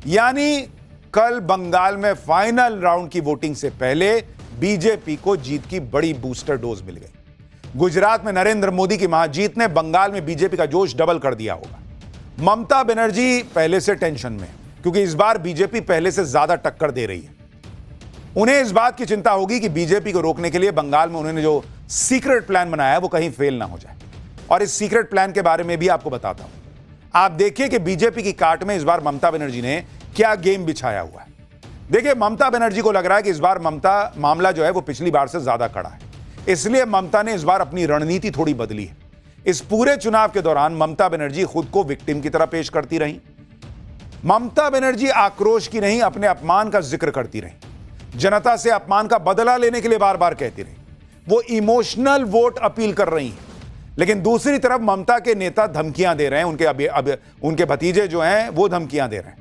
यानी कल बंगाल में फाइनल राउंड की वोटिंग से पहले बीजेपी को जीत की बड़ी बूस्टर डोज मिल गई। गुजरात में नरेंद्र मोदी की महाजीत ने बंगाल में बीजेपी का जोश डबल कर दिया होगा। ममता बनर्जी पहले से टेंशन में, क्योंकि इस बार बीजेपी पहले से ज्यादा टक्कर दे रही है। उन्हें इस बात की चिंता होगी कि बीजेपी को रोकने के लिए बंगाल में उन्होंने जो सीक्रेट प्लान बनाया है वो कहीं फेल ना हो जाए। और इस सीक्रेट प्लान के बारे में भी आपको बताता हूं। आप देखिए कि बीजेपी की काट में इस बार ममता बनर्जी ने क्या गेम बिछाया हुआ है। देखिए, ममता बनर्जी को लग रहा है कि इस बार ममता मामला जो है वो पिछली बार से ज्यादा कड़ा है, इसलिए ममता ने इस बार अपनी रणनीति थोड़ी बदली है। इस पूरे चुनाव के दौरान ममता बनर्जी खुद को विक्टिम की तरह पेश करती रही। ममता बनर्जी आक्रोश की नहीं, अपने अपमान का जिक्र करती रही। जनता से अपमान का बदला लेने के लिए बार बार कहती रही। वो इमोशनल वोट अपील कर रही हैं। लेकिन दूसरी तरफ ममता के नेता धमकियां दे रहे हैं, उनके भतीजे जो हैं वो धमकियां दे रहे हैं।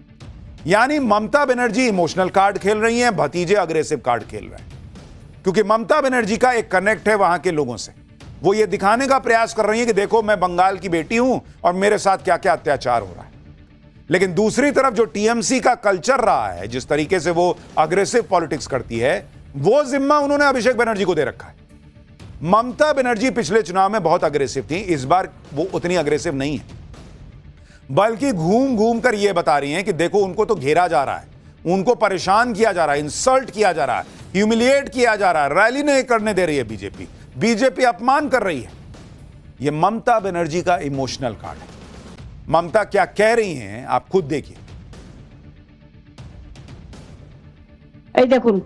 यानी ममता बनर्जी इमोशनल कार्ड खेल रही हैं, भतीजे अग्रेसिव कार्ड खेल रहे हैं। क्योंकि ममता बनर्जी का एक कनेक्ट है वहां के लोगों से। वो ये दिखाने का प्रयास कर रही है कि देखो, मैं बंगाल की बेटी हूं और मेरे साथ क्या क्या अत्याचार हो रहा है। लेकिन दूसरी तरफ जो टीएमसी का कल्चर रहा है, जिस तरीके से वो अग्रेसिव पॉलिटिक्स करती है, वो जिम्मा उन्होंने अभिषेक बनर्जी को दे रखा है। ममता बनर्जी पिछले चुनाव में बहुत अग्रेसिव थी, इस बार वो उतनी अग्रेसिव नहीं है, बल्कि घूम घूम कर यह बता रही हैं कि देखो, उनको तो घेरा जा रहा है, उनको परेशान किया जा रहा है, इंसल्ट किया जा रहा है, ह्यूमिलिएट किया जा रहा है, रैली नहीं करने दे रही है बीजेपी अपमान कर रही है। यह ममता बनर्जी का इमोशनल कार्ड है। ममता क्या कह रही हैं आप खुद देखिए। দেখুন,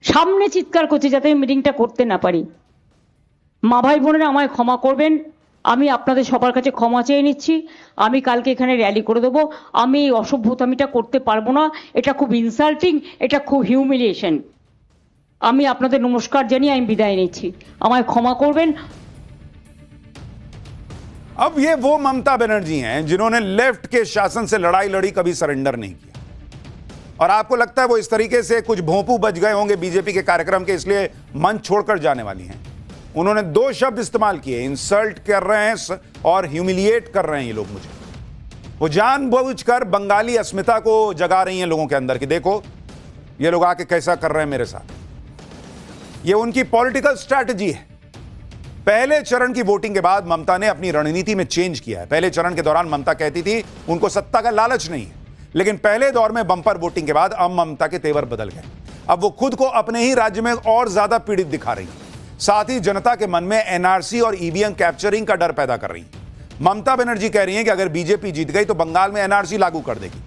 সামনে চিৎকার করছে যাতে আমি মিটিংটা করতে না পারি। মা ভাই বোনেরা আমায় ক্ষমা করবেন, আমি আপনাদের সবার কাছে ক্ষমা চেয়ে নিচ্ছি। আমি কালকে এখানে র্যালি করে দেবো। আমি এই অসভ্যতামিটা করতে পারবো না। এটা খুব ইনসাল্টিং, এটা খুব হিউমিলিয়েশন। আমি আপনাদের নমস্কার জানিয়ে আমি বিদায় নিচ্ছি। আমায় ক্ষমা করবেন। अब ये वो ममता बनर्जी हैं जिन्होंने लेफ्ट के शासन से लड़ाई लड़ी, कभी सरेंडर नहीं किया। और आपको लगता है वो इस तरीके से कुछ भोंपू बज गए होंगे बीजेपी के कार्यक्रम के, इसलिए मंच छोड़कर जाने वाली हैं। उन्होंने दो शब्द इस्तेमाल किए, इंसल्ट कर रहे हैं और ह्यूमिलिएट कर रहे हैं ये लोग मुझे। वो जानबूझकर बंगाली अस्मिता को जगा रही हैं लोगों के अंदर कि देखो, ये लोग आके कैसा कर रहे हैं मेरे साथ। ये उनकी पॉलिटिकल स्ट्रैटेजी है। पहले चरण की वोटिंग के बाद ममता ने अपनी रणनीति में चेंज किया है। पहले चरण के दौरान ममता कहती थी उनको सत्ता का लालच नहीं है, लेकिन पहले दौर में बंपर वोटिंग के बाद अब ममता के तेवर बदल गए। अब वो खुद को अपने ही राज्य में और ज्यादा पीड़ित दिखा रही है। साथ ही जनता के मन में एनआरसी और ईवीएम कैप्चरिंग का डर पैदा कर रही है। ममता बनर्जी कह रही है कि अगर बीजेपी जीत गई तो बंगाल में एनआरसी लागू कर देगी।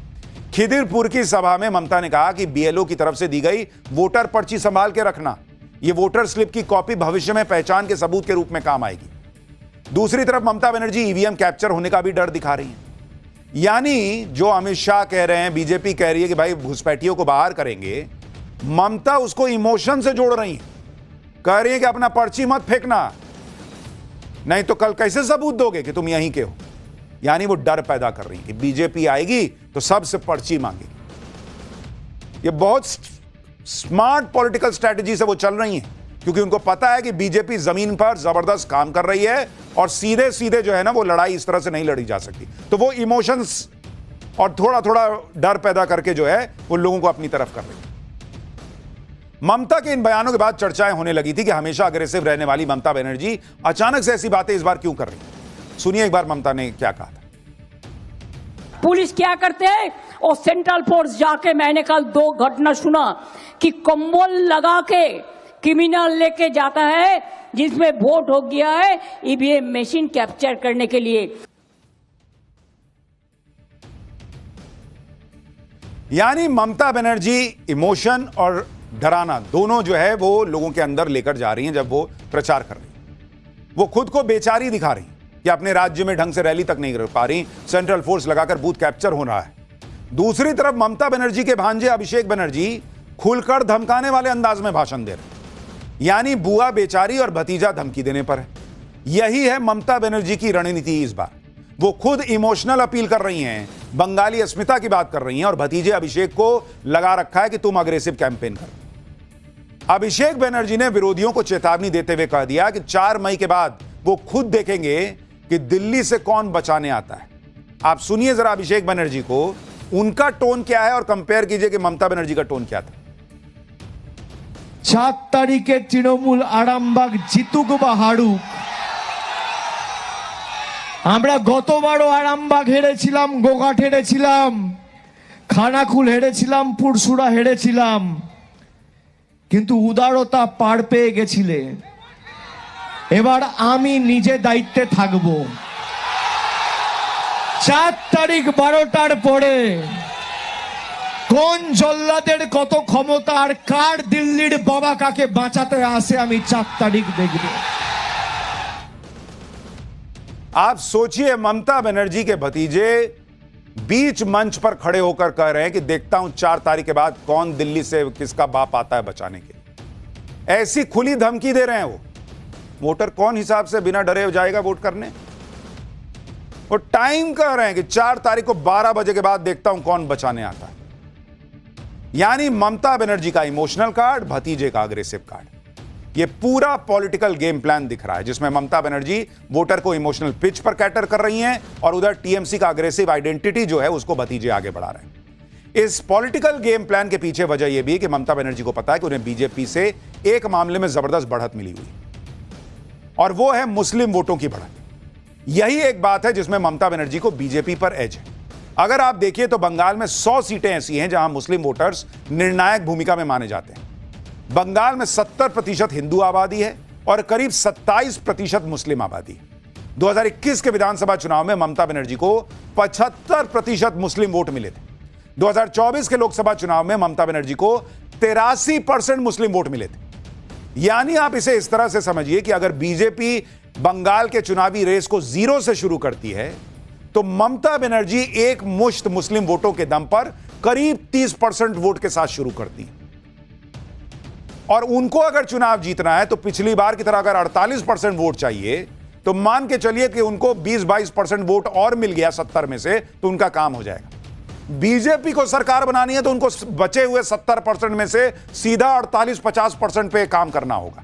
खिदिरपुर की सभा में ममता ने कहा कि बीएलओ की तरफ से दी गई वोटर पर्ची संभाल के रखना, ये वोटर स्लिप की कॉपी भविष्य में पहचान के सबूत के रूप में काम आएगी। दूसरी तरफ ममता बनर्जी ईवीएम कैप्चर होने का भी डर दिखा रही है। यानी जो अमित शाह कह रहे हैं, बीजेपी कह रही है कि भाई घुसपैठियों को बाहर करेंगे, ममता उसको इमोशन से जोड़ रही है। कह रही है कि अपना पर्ची मत फेंकना, नहीं तो कल कैसे सबूत दोगे कि तुम यहीं के हो। यानी वो डर पैदा कर रही है कि बीजेपी आएगी तो सबसे पर्ची मांगेगी। ये बहुत स्मार्ट पॉलिटिकल स्ट्रैटेजी से वो चल रही हैं, क्योंकि उनको पता है कि बीजेपी जमीन पर जबरदस्त काम कर रही है और सीधे सीधे जो है ना वो लड़ाई इस तरह से नहीं लड़ी जा सकती। तो वो इमोशंस और थोड़ा थोड़ा डर पैदा करके जो है वो लोगों को अपनी तरफ कर रही है। ममता के इन बयानों के बाद चर्चाएं होने लगी थी कि हमेशा अग्रेसिव रहने वाली ममता बनर्जी अचानक से ऐसी बातें इस बार क्यों कर रही है। सुनिए एक बार ममता ने क्या कहा था। पुलिस क्या करते हैं, और सेंट्रल फोर्स जाके, मैंने कल 2 घटना सुना कि कंबल लगा के क्रिमिनल लेके जाता है जिसमें वोट हो गया है ईवीएम मशीन कैप्चर करने के लिए। यानी ममता बनर्जी इमोशन और डराना दोनों जो है वो लोगों के अंदर लेकर जा रही हैं जब वो प्रचार कर रही हैं। वो खुद को बेचारी दिखा रही हैं कि अपने राज्य में ढंग से रैली तक नहीं कर पा रही, सेंट्रल फोर्स लगाकर बूथ कैप्चर हो रहा है। दूसरी तरफ ममता बनर्जी के भांजे अभिषेक बनर्जी खुलकर धमकाने वाले अंदाज में भाषण दे रहे हैं। यानी बुआ बेचारी और भतीजा धमकी देने पर है। यही है ममता बनर्जी की रणनीति इस बार। वो खुद इमोशनल अपील कर रही हैं, बंगाली अस्मिता की बात कर रही हैं और भतीजे अभिषेक को लगा रखा है कि तुम अग्रेसिव कैंपेन करो। अभिषेक बनर्जी ने विरोधियों को चेतावनी देते हुए कह दिया कि 4 मई के बाद वो खुद देखेंगे कि दिल्ली से कौन बचाने आता है। आप सुनिए जरा अभिषेक बनर्जी को, उनका टोन क्या है और कंपेयर कीजिए कि ममता बनर्जी का टोन क्या था। 7 তারিখে তৃণমূল আরামবাগ জিতুক বা হারুক, আমরা গতবারও আরামবাগ হেরেছিলাম, গোঘাট হেরেছিলাম, খানাকুল হেরেছিলাম, পুরসুরা হেরেছিলাম, কিন্তু উদারতা পার পেয়ে গেছিলে। এবার আমি নিজে দায়িত্বে থাকব। 4 তারিখ 12টার পরে কোন জল্লাদের কত ক্ষমতা আর কার দিল্লির বাবা কাকে বাঁচাতে আসে আমি 4 তারিখ দেখব। आप सोचिए, ममता बनर्जी के भतीजे बीच मंच पर खड़े होकर कह रहे हैं कि देखता हूं 4 तारीख के बाद कौन दिल्ली से किसका बाप आता है बचाने के लिए। ऐसी खुली धमकी दे रहे हैं वो। वोटर कौन हिसाब से बिना डरे जाएगा वोट करने? वो टाइम कह रहे हैं कि 4 तारीख को 12 बजे के बाद देखता हूं कौन बचाने आता है। यानी ममता बनर्जी का इमोशनल कार्ड, भतीजे का अग्रेसिव कार्ड। यह पूरा पॉलिटिकल गेम प्लान दिख रहा है, जिसमें ममता बनर्जी वोटर को इमोशनल पिच पर कैटर कर रही हैं और उधर टीएमसी का अग्रेसिव आइडेंटिटी जो है उसको भतीजे आगे बढ़ा रहे हैं। इस पॉलिटिकल गेम प्लान के पीछे वजह यह भी कि ममता बनर्जी को पता है कि उन्हें बीजेपी से एक मामले में जबरदस्त बढ़त मिली हुई, और वो है मुस्लिम वोटों की बढ़त। यही एक बात है जिसमें ममता बनर्जी को बीजेपी पर एज है। अगर आप देखिए तो बंगाल में 100 सीटें ऐसी हैं जहां मुस्लिम वोटर्स निर्णायक भूमिका में माने जाते हैं। बंगाल में 70% हिंदू आबादी है और करीब 27% मुस्लिम आबादी है। 2021 के विधानसभा चुनाव में ममता बनर्जी को 75% मुस्लिम वोट मिले थे। 2024 के लोकसभा चुनाव में ममता बनर्जी को 83% मुस्लिम वोट मिले थे। यानी आप इसे इस तरह से समझिए कि अगर बीजेपी बंगाल के चुनावी रेस को 0 से शुरू करती है तो ममता बनर्जी एक मुश्त मुस्लिम वोटों के दम पर करीब 30% वोट के साथ शुरू करती है। और उनको अगर चुनाव जीतना है तो पिछली बार की तरह अगर 48% वोट चाहिए तो मान के चलिए कि उनको 20-22% वोट और मिल गया 70 में से तो उनका काम हो जाएगा। बीजेपी को सरकार बनानी है तो उनको बचे हुए 70% में से सीधा 48-50% पे काम करना होगा।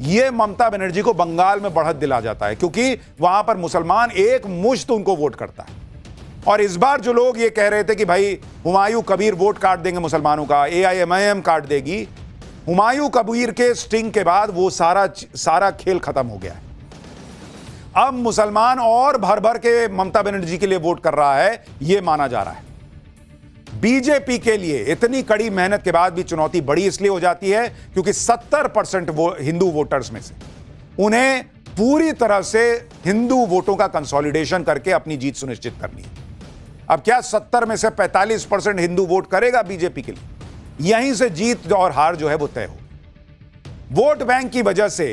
यह ममता बनर्जी को बंगाल में बढ़त दिला जाता है, क्योंकि वहां पर मुसलमान एक मुश्त उनको वोट करता है। और इस बार जो लोग ये कह रहे थे कि भाई हुमायूं कबीर वोट काट देंगे मुसलमानों का, AIMIM काट देगी, हुमायूं कबीर के स्टिंग के बाद वो सारा खेल खत्म हो गया है। अब मुसलमान और भर भर के ममता बनर्जी के लिए वोट कर रहा है, यह माना जा रहा है। बीजेपी के लिए इतनी कड़ी मेहनत के बाद भी चुनौती बड़ी इसलिए हो जाती है क्योंकि 70% हिंदू वोटर्स में से उन्हें पूरी तरह से हिंदू वोटों का कंसोलिडेशन करके अपनी जीत सुनिश्चित करनी है। अब क्या 70 में से 45% हिंदू वोट करेगा बीजेपी के लिए? यहीं से जीत और हार जो है वो तय हो। वोट बैंक की वजह से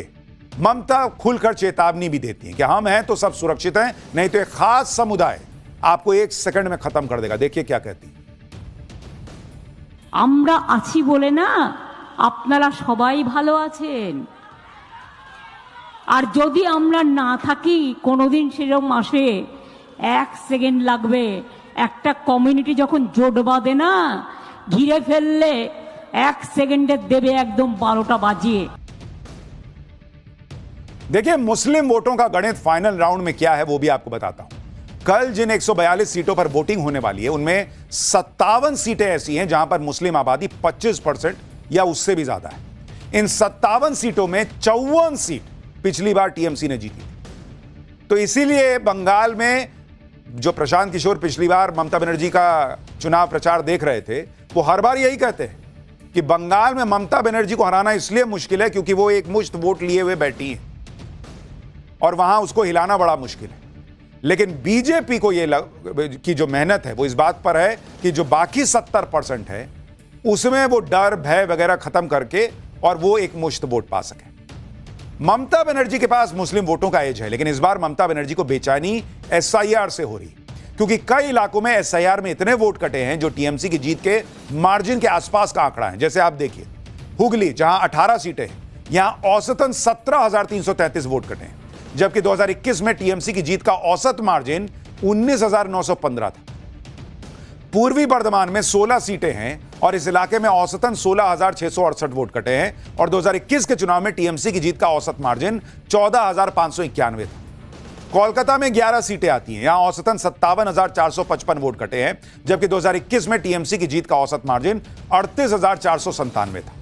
ममता खुलकर चेतावनी भी देती है कि हम हैं तो सब सुरक्षित हैं, नहीं तो एक खास समुदाय आपको 1 सेकंड में खत्म कर देगा। देखिए क्या कहती है। আমরা আছি বলে না আপনারা সবাই ভালো আছেন, আর যদি আমরা না থাকি কোনোদিন সেরকম আসে 1 সেকেন্ড লাগবে। একটা কমিউনিটি যখন জোট বাঁধে না, ঘিরে ফেললে 1 সেকেন্ডে দেবে একদম 12টা বাজিয়ে। देखिए मुस्लिम वोटों का गणित फाइनल राउंड में क्या है वो भी आपको बताता हूं। कल जिन 142 सीटों पर वोटिंग होने वाली है उनमें 57 सीटें ऐसी हैं जहां पर मुस्लिम आबादी 25% या उससे भी ज्यादा है। इन 57 सीटों में 54 सीट पिछली बार टीएमसी ने जीती। तो इसीलिए बंगाल में जो प्रशांत किशोर पिछली बार ममता बनर्जी का चुनाव प्रचार देख रहे थे, वो हर बार यही कहते हैं कि बंगाल में ममता बनर्जी को हराना इसलिए मुश्किल है क्योंकि वो एक मुश्त वोट लिए हुए बैठी है और वहां उसको हिलाना बड़ा मुश्किल है। लेकिन बीजेपी को ये की जो मेहनत है वो इस बात पर है कि जो बाकी 70% है उसमें वो डर भय वगैरह खत्म करके और वो एक मुश्त वोट पा सके। ममता बनर्जी के पास मुस्लिम वोटों का एज है, लेकिन इस बार ममता बनर्जी को बेचैनी SIR से हो रही, क्योंकि कई इलाकों में SIR में इतने वोट कटे हैं जो टीएमसी की जीत के मार्जिन के आसपास का आंकड़ा है। जैसे आप देखिए हुगली जहां 18 सीटें हैं, यहां औसतन 17,333 वोट कटे हैं, जबकि 2021 में टीएमसी की जीत का औसत मार्जिन 19,915 था। पूर्वी बर्धमान में 16 सीटें हैं और इस इलाके में औसतन 16,668 वोट कटे हैं और 2021 के चुनाव में टीएमसी की जीत का औसत मार्जिन 14,591 था। कोलकाता में 11 सीटें आती हैं, यहां औसतन 57,455 वोट कटे हैं, जबकि 2021 में टीएमसी की जीत का औसत मार्जिन 38,497 था।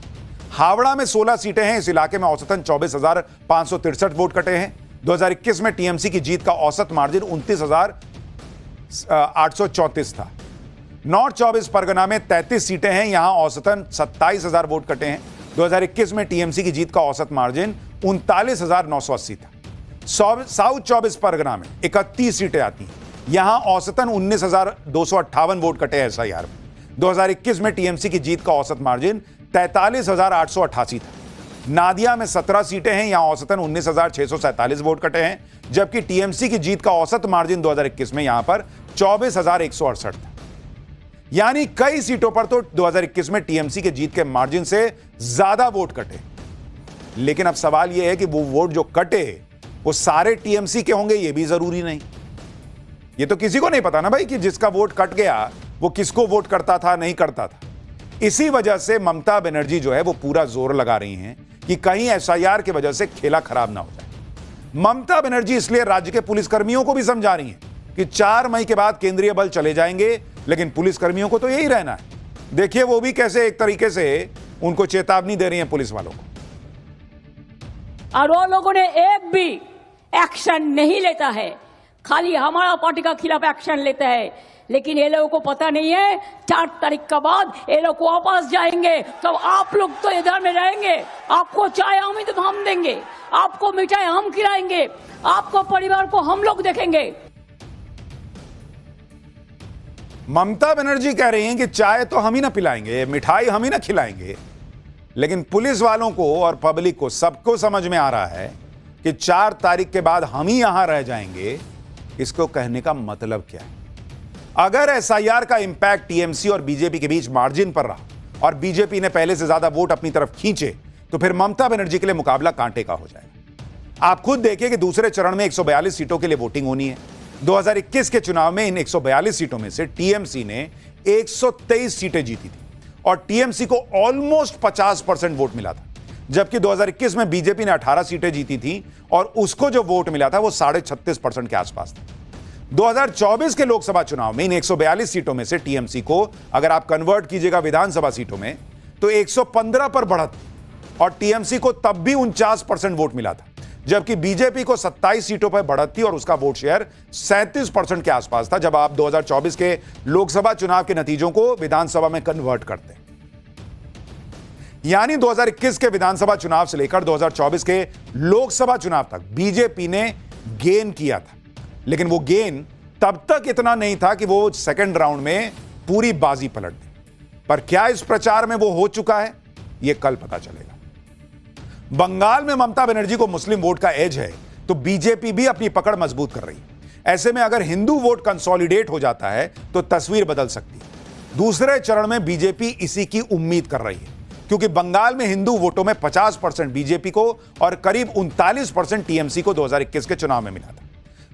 हावड़ा में 16 सीटें हैं, इस इलाके में औसतन 24,563 वोट कटे हैं। 2021 में टीएमसी की जीत का औसत मार्जिन 29,834 था। नॉर्थ 24 परगना में 33 सीटें हैं, यहां औसतन 27,000 वोट कटे हैं। 2021 में टीएमसी की जीत का औसत मार्जिन 39,980 था। साउथ 24 परगना में 31 सीटें आती हैं, यहां औसतन 19,258 वोट कटे हैं एसआईआर में। 2021 में टीएमसी की जीत का औसत मार्जिन 43,888 था। नादिया में 17 सीटें हैं, यहां औसतन 19,647 वोट कटे हैं, जबकि टीएमसी की जीत का औसत मार्जिन 2021 में यहां पर 24,168 था। यानी कई सीटों पर तो 2021 में टीएमसी के जीत के मार्जिन से ज्यादा वोट कटे। लेकिन अब सवाल यह है कि वो वोट जो कटे वो सारे टीएमसी के होंगे, ये भी जरूरी नहीं। ये तो किसी को नहीं पता ना भाई कि जिसका वोट कट गया वो किसको वोट करता था, नहीं करता था। इसी वजह से ममता बनर्जी जो है वो पूरा जोर लगा रही हैं कि कहीं एसआईआर की वजह से खेला खराब ना हो जाए। ममता बनर्जी इसलिए राज्य के पुलिसकर्मियों को भी समझा रही हैं कि 4 मई के बाद केंद्रीय बल चले जाएंगे, लेकिन पुलिसकर्मियों को तो यही रहना है। देखिए वो भी कैसे एक तरीके से उनको चेतावनी दे रही हैं पुलिस वालों को। और वो लोगों ने एक भी एक्शन नहीं लेता है, खाली हमारा पार्टी का खिलाफ एक्शन लेता है। लेकिन ये लोगों को पता नहीं है 4 तारीख के बाद ये लोग वापस जाएंगे, तो आप लोग तो इधर में रहेंगे। आपको चाय हम देंगे, आपको मिठाई हम खिलाएंगे, आपको परिवार को हम लोग देखेंगे। ममता बनर्जी कह रही हैं कि चाय तो हम ही ना पिलाएंगे, मिठाई हम ही ना खिलाएंगे, लेकिन पुलिस वालों को और पब्लिक को सबको समझ में आ रहा है कि 4 तारीख के बाद हम ही यहां रह जाएंगे। इसको कहने का मतलब क्या है? अगर एसआईआर का इंपैक्ट टीएमसी और बीजेपी के बीच मार्जिन पर रहा और बीजेपी ने पहले से ज्यादा वोट अपनी तरफ खींचे, तो फिर ममता बनर्जी के लिए मुकाबला कांटे का हो जाएगा। आप खुद देखिए कि दूसरे चरण में 142 सीटों के लिए वोटिंग होनी है। 2021 के चुनाव में इन 142 सीटों में से टीएमसी ने 123 सीटें जीती थी और टीएमसी को ऑलमोस्ट 50% वोट मिला था, जबकि 2021 में बीजेपी ने 18 सीटें जीती थी और उसको जो वोट मिला था वो 36.5% के आसपास था। 2024 के लोकसभा चुनाव में इन 142 सीटों में से टीएमसी को अगर आप कन्वर्ट कीजिएगा विधानसभा सीटों में तो 115 पर बढ़त और टीएमसी को तब भी 49% वोट मिला था, जबकि बीजेपी को 27 सीटों पर बढ़त थी और उसका वोट शेयर 37% के आसपास था जब आप 2024 के लोकसभा चुनाव के नतीजों को विधानसभा में कन्वर्ट करते हैं। यानी 2021 के विधानसभा चुनाव से लेकर 2024 के लोकसभा चुनाव तक बीजेपी ने गेन किया था, लेकिन वो गेन तब तक इतना नहीं था कि वो सेकंड राउंड में पूरी बाजी पलट दे। पर क्या इस प्रचार में वो हो चुका है, यह कल पता चलेगा। बंगाल में ममता बनर्जी को मुस्लिम वोट का एज है तो बीजेपी भी अपनी पकड़ मजबूत कर रही है। ऐसे में अगर हिंदू वोट कंसोलिडेट हो जाता है तो तस्वीर बदल सकती है। दूसरे चरण में बीजेपी इसी की उम्मीद कर रही है, क्योंकि बंगाल में हिंदू वोटों में 50% बीजेपी को और करीब 39% टीएमसी को 2021 के चुनाव में मिला था।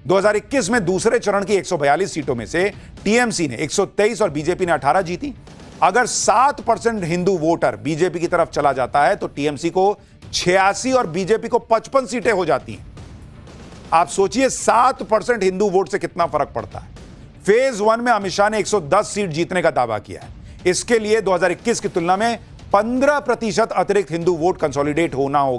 2021 में दूसरे चरण की 142 सीटों में से टीएमसी ने 123 और बीजेपी ने 18 जीती। अगर 7% हिंदू वोटर बीजेपी की तरफ चला जाता है तो टीएमसी को 86 और बीजेपी को 55 सीटें हो जाती हैं। आप सोचिए 7% हिंदू वोट से कितना फर्क पड़ता है। फेज 1 में अमित शाह ने 110 सीट जीतने का दावा किया है। इसके लिए 2021 की तुलना में 15% अतिरिक्त हिंदू वोट कंसोलिडेट होना होगा।